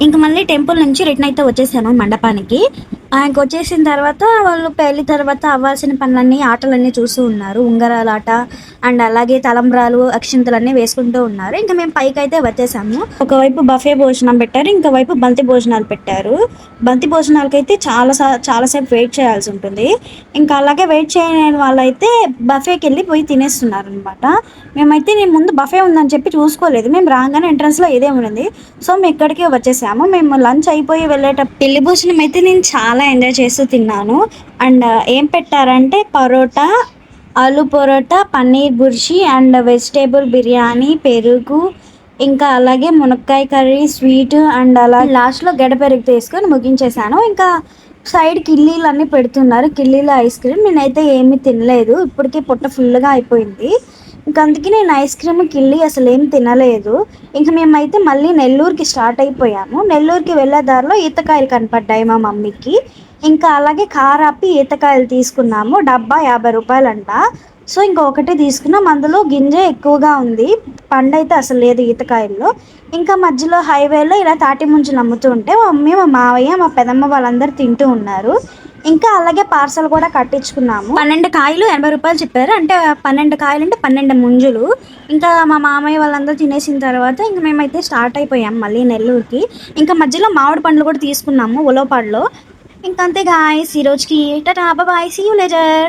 ఇంక మళ్ళీ టెంపుల్ నుంచి రిటర్న్ అయితే వచ్చేసాను మండపానికి. ఇంకొచ్చేసిన తర్వాత వాళ్ళు పెళ్లి తర్వాత అవ్వాల్సిన పనులన్నీ, ఆటలన్నీ చూస్తూ ఉన్నారు. ఉంగరాలాట అండ్ అలాగే తలంబ్రాలు, అక్షింతలన్నీ వేసుకుంటూ ఉన్నారు. ఇంక మేము పైకైతే వచ్చేసాము. ఒకవైపు బఫే భోజనం పెట్టారు. ఇంకోవైపు బంతి భోజనాలు పెట్టారు. బంతి భోజనాలకైతే చాలాసేపు వెయిట్ చేయాల్సి ఉంటుంది. ఇంకా అలాగే వెయిట్ చేయలేని వాళ్ళైతే బఫేకి వెళ్ళి పోయి తినేస్తున్నారు అనమాట. మేమైతే నేను ముందు బఫే ఉందని చెప్పి చూసుకోలేదు. మేము రాగానే ఎంట్రన్స్లో ఇదే ఉంది. సో మేము ఇక్కడికే వచ్చేసాము. మేము లంచ్ అయిపోయి వెళ్ళేటప్పుడు పెళ్లి భోజనం అయితే నేను చాలా ఎంజాయ్ చేస్తూ తిన్నాను. అండ్ ఏం పెట్టారంటే పరోటా, ఆలు పరోటా, పన్నీర్ బుర్జీ అండ్ వెజిటేబుల్ బిర్యానీ, పెరుగు, ఇంకా అలాగే మునక్కాయ కర్రీ, స్వీట్ అండ్ అలా లాస్ట్లో గడ్డ పెరుగు తీసుకొని ముగించేశాను. ఇంకా సైడ్ కిల్లీలు అన్నీ పెడుతున్నారు. కిల్లీలు ఐస్ క్రీమ్ నేనైతే ఏమీ తినలేదు. ఇప్పటికే పొట్ట ఫుల్గా అయిపోయింది. ఇంక అందుకే నేను ఐస్ క్రీమ్, కిల్లీ అసలు ఏం తినలేదు. ఇంక మేమైతే మళ్ళీ నెల్లూరుకి స్టార్ట్ అయిపోయాము. నెల్లూరుకి వెళ్ళే దారిలో ఈతకాయలు కనపడ్డాయి మా మమ్మీకి. ఇంకా అలాగే కారాపి ఈతకాయలు తీసుకున్నాము. డబ్బా 50 రూపాయలంట. సో ఇంకా ఒకటే తీసుకున్నాం. అందులో గింజ ఎక్కువగా ఉంది, పండైతే అసలు లేదు ఈతకాయల్లో. ఇంకా మధ్యలో హైవేలో ఇలా తాటి ముంజలు అమ్ముతూ ఉంటే మా మమ్మీ, మా మావయ్య, మా పెదమ్మ వాళ్ళందరూ తింటూ ఉన్నారు. ఇంకా అలాగే పార్సల్ కూడా కట్టించుకున్నాము. 12 కాయలు 80 రూపాయలు చెప్పారు. అంటే 12 కాయలు అంటే 12 ముంజులు. ఇంకా మా మామయ్య వాళ్ళందరూ తినేసిన తర్వాత ఇంక మేమైతే స్టార్ట్ అయిపోయాం మళ్ళీ నెల్లూరుకి. ఇంకా మధ్యలో మామిడి పండ్లు కూడా తీసుకున్నాము ఉలవపాడులో. ఇంకంతే గాయ్స్, ఈ రోజుకి tata bye, see you later.